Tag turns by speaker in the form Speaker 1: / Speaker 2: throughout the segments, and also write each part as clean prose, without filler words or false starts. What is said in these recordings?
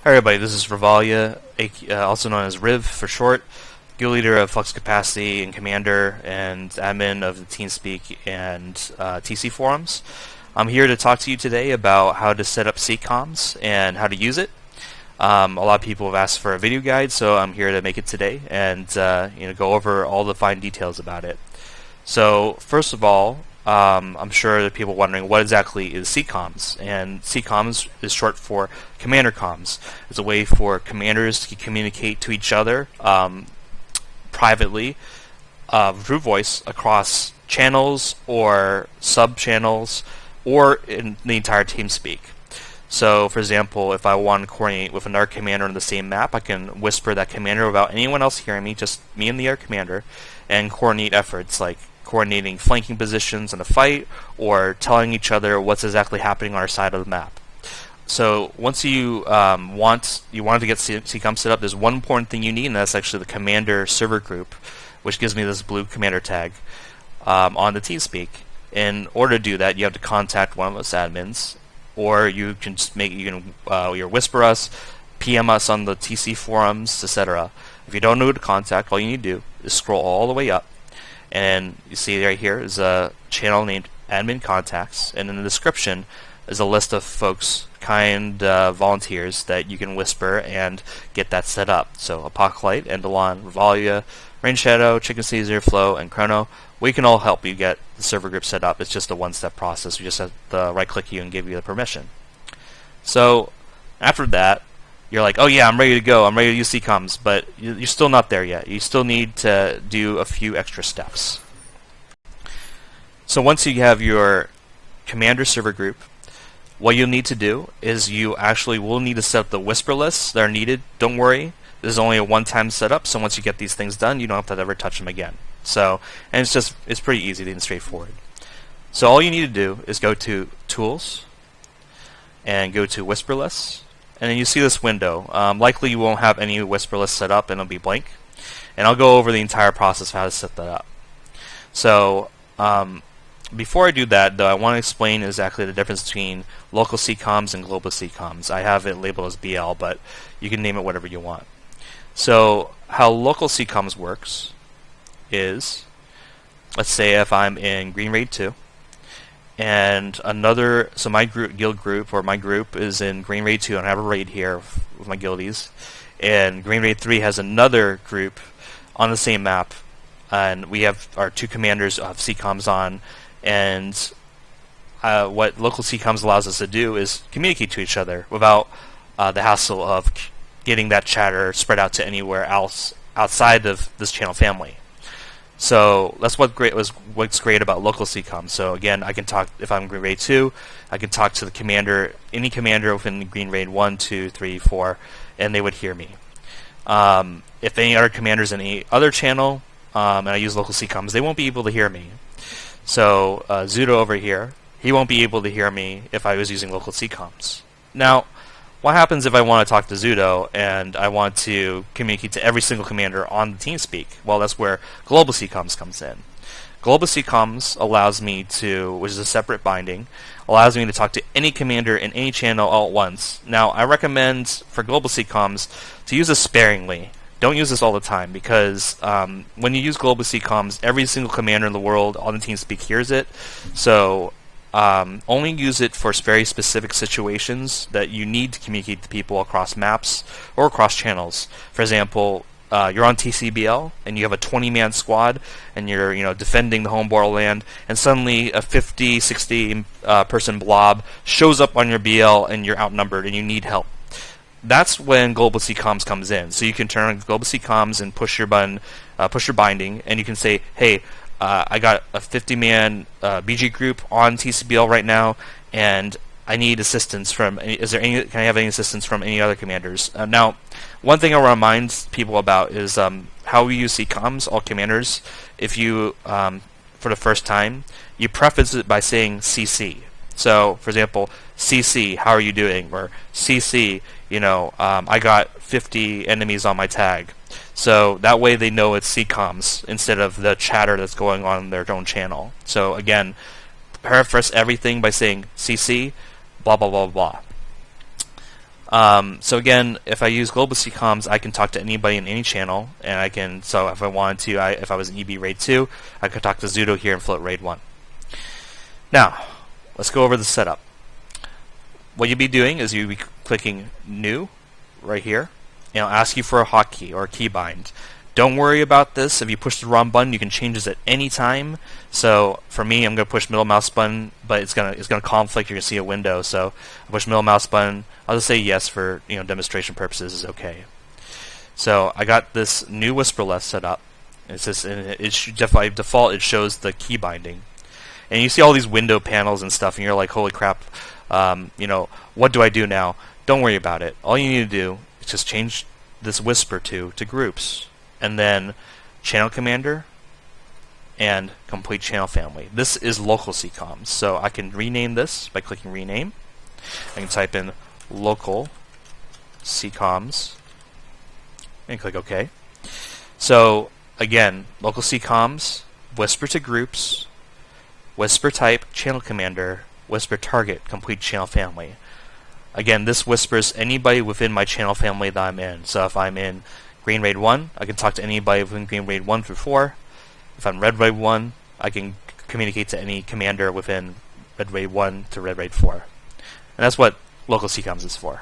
Speaker 1: Hi everybody, this is Rivalia, also known as Riv for short, guild leader of Flux Capacity and Commander, and admin of the Teamspeak and TC forums. I'm here to talk to you today about how to set up CCOMs and how to use it. A lot of people have asked for a video guide, so I'm here to make it today and go over all the fine details about it. So first of all, I'm sure that people are wondering what exactly is CCOMs, and CCOMs is short for Commander Comms. It's a way for commanders to communicate to each other privately through voice across channels or sub-channels or in the entire TeamSpeak. So, for example, if I want to coordinate with another commander on the same map, I can whisper that commander without anyone else hearing me, just me and the other commander, and coordinate efforts like coordinating flanking positions in a fight, or telling each other what's exactly happening on our side of the map. So once you want to get CCOM set up, there's one important thing you need, and that's actually the commander server group, which gives me this blue commander tag on the TeamSpeak. In order to do that, you have to contact one of us admins, or you can just whisper us, PM us on the TC forums, etc. If you don't know who to contact, all you need to do is scroll all the way up. And you see right here is a channel named Admin Contacts, and in the description is a list of folks, volunteers that you can whisper and get that set up. So Apocalypse, Endalon, Rivalia, Rain Shadow, Chicken Caesar, Flo, and Chrono, we can all help you get the server group set up. It's just a one-step process. We just have to right-click you and give you the permission. So after that, you're like, oh yeah, I'm ready to go, I'm ready to use CCOMs, but you're still not there yet. You still need to do a few extra steps. So once you have your commander server group, what you'll need to do is you actually will need to set up the whisper lists that are needed. Don't worry, this is only a one-time setup, so once you get these things done, you don't have to ever touch them again. So, and it's pretty easy and straightforward. So all you need to do is go to Tools, and go to Whisper Lists, and then you see this window. Likely you won't have any whisper list set up, and it'll be blank. And I'll go over the entire process of how to set that up. So before I do that, though, I want to explain exactly the difference between local CCOMs and global CCOMs. I have it labeled as BL, but you can name it whatever you want. So how local CCOMs works is, let's say if I'm in Green Raid 2, and so my guild group, or my group, is in Green Raid 2, and I have a raid here with my guildies, and Green Raid 3 has another group on the same map, and we have our two commanders of CCOMs on, and what local CCOMs allows us to do is communicate to each other without the hassle of getting that chatter spread out to anywhere else outside of this channel family. So that's what's great about local CCOMs. So again, I can talk, if I'm in Green Raid 2, I can talk to the commander, any commander within Green Raid 1, 2, 3, 4, and they would hear me. If any other commanders in any other channel, and I use local CCOMs, they won't be able to hear me. So Zudo over here, he won't be able to hear me if I was using local CCOMs. Now, what happens if I want to talk to Zudo and I want to communicate to every single commander on the TeamSpeak? Well, that's where Global CCOMs comes in. Global CCOMs allows me to, which is a separate binding, allows me to talk to any commander in any channel all at once. Now, I recommend for Global CCOMs to use this sparingly. Don't use this all the time, because when you use Global CCOMs, every single commander in the world on the TeamSpeak hears it. So only use it for very specific situations that you need to communicate to people across maps or across channels. For example, you're on TCBL and you have a 20-man squad and you're defending the home borderland, and suddenly a 50, 60 person blob shows up on your BL and you're outnumbered and you need help. That's when Global CCOMs comes in. So you can turn on Global CCOMs and push your button, push your binding, and you can say, hey, I got a 50-man BG group on TCBL right now, and I need assistance from. Can I have any assistance from any other commanders? Now, one thing I want to remind people about is how we use CCOMs, all commanders. If you, for the first time, you preface it by saying CC. So, for example, CC, how are you doing? Or CC, I got 50 enemies on my tag. So that way they know it's CCOMs instead of the chatter that's going on in their own channel. So again, preface everything by saying CC, blah blah blah blah. So again, if I use global CCOMs, I can talk to anybody in any channel, and I can. So if I wanted to, if I was in EB RAID 2, I could talk to Zudo here and float RAID 1. Now, let's go over the setup. What you'll be doing is you'll be clicking New right here, and it'll ask you for a hotkey or a keybind. Don't worry about this. If you push the wrong button, you can change this at any time. So for me, I'm going to push middle mouse button, but it's gonna conflict. You're going to see a window. So I push middle mouse button. I'll just say yes for demonstration purposes is okay. So I got this new whisper left set up. It's just by default it shows the key binding, and you see all these window panels and stuff, and you're like, holy crap, what do I do now? Don't worry about it. All you need to do is just change this whisper to groups, and then channel commander and complete channel family. This is local CCOMs, so I can rename this by clicking rename. I can type in local CCOMs and click OK. So again, local CCOMs, whisper to groups, whisper type channel commander, whisper target complete channel family. Again, this whispers anybody within my channel family that I'm in. So if I'm in Green RAID 1, I can talk to anybody within Green RAID 1 through 4. If I'm Red RAID 1, I can communicate to any commander within Red RAID 1 to Red RAID 4. And that's what local CCOMs is for.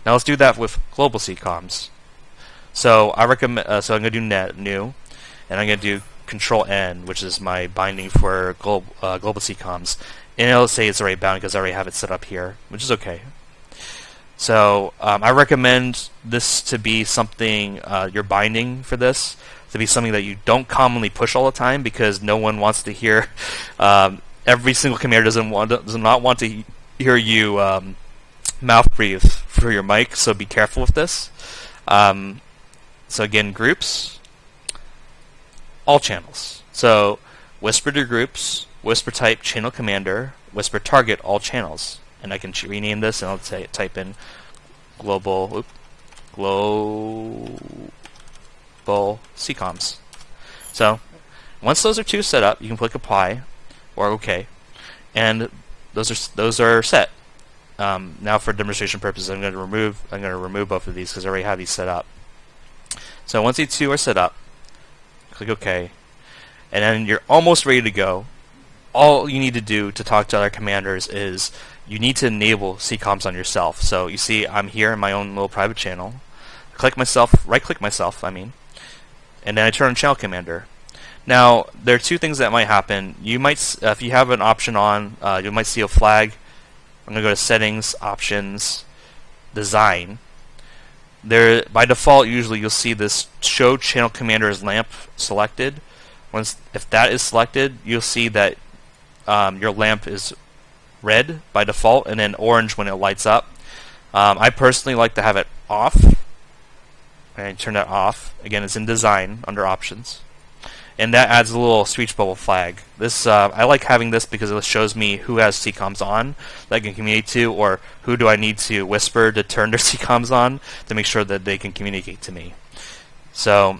Speaker 1: Now let's do that with global CCOMs. So I recommend. So I'm going to do new, and I'm going to do Control N, which is my binding for global CCOMs. And it'll say it's already bound because I already have it set up here, which is okay. So I recommend this to be something, your binding for this, to be something that you don't commonly push all the time, because no one wants to hear, every single commander does not want to hear you mouth breathe through your mic, so be careful with this. So again, groups, all channels. So whisper to groups, whisper type channel commander, whisper target all channels. And I can rename this, and I'll type in global CCOMs. So once those are two set up, you can click apply or OK, and those are set. Now for demonstration purposes, I'm going to remove both of these because I already have these set up. So once these two are set up, click OK, and then you're almost ready to go. All you need to do to talk to other commanders is you need to enable CCOMs on yourself. So you see I'm here in my own little private channel. Right-click myself, and then I turn on channel commander. Now there are two things that might happen. You might, if you have an option on, you might see a flag. I'm going to go to settings, options, design. There, by default, usually you'll see this show channel commander's lamp selected. If that is selected, you'll see that your lamp is red by default and then orange when it lights up. I personally like to have it off. And turn that off. Again, it's in design under options, and that adds a little speech bubble flag. This I like having this because it shows me who has CCOMs on that I can communicate to, or who do I need to whisper to turn their CCOMs on to make sure that they can communicate to me. So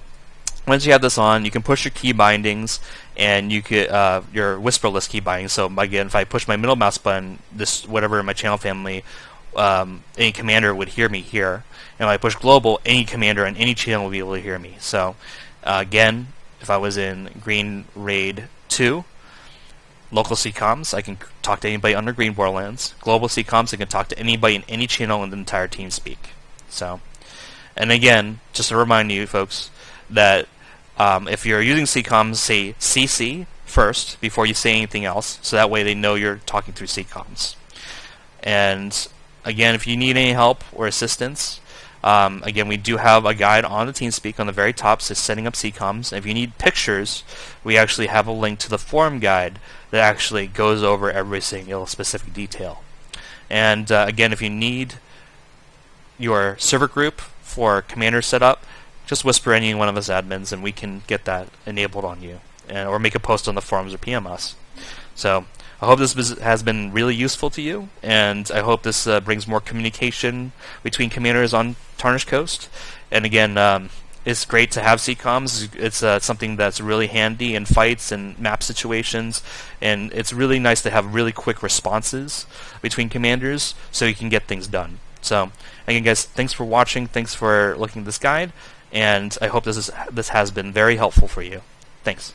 Speaker 1: once you have this on, you can push your key bindings, and you get your whisperless key bindings. So again, if I push my middle mouse button, this whatever in my channel family, any commander would hear me here. And if I push global, any commander on any channel will be able to hear me. So again, if I was in Green RAID 2, local CCOMs, I can talk to anybody under Green Borderlands. Global CCOMs, I can talk to anybody in any channel in the entire Teamspeak. So, and again, just to remind you folks that if you're using CCOMs, say CC first before you say anything else, so that way they know you're talking through CCOMs. And again, if you need any help or assistance, again, we do have a guide on the Teamspeak on the very top, says setting up CCOMs. And if you need pictures, we actually have a link to the forum guide that actually goes over every single specific detail. And again, if you need your server group for commander setup, just whisper any one of us admins, and we can get that enabled on you, or make a post on the forums or PM us. So I hope this has been really useful to you, and I hope this brings more communication between commanders on Tarnished Coast. And again, it's great to have CCOMs. It's something that's really handy in fights and map situations, and it's really nice to have really quick responses between commanders so you can get things done. So again, guys, thanks for watching. Thanks for looking at this guide, and I hope this has been very helpful for you. Thanks.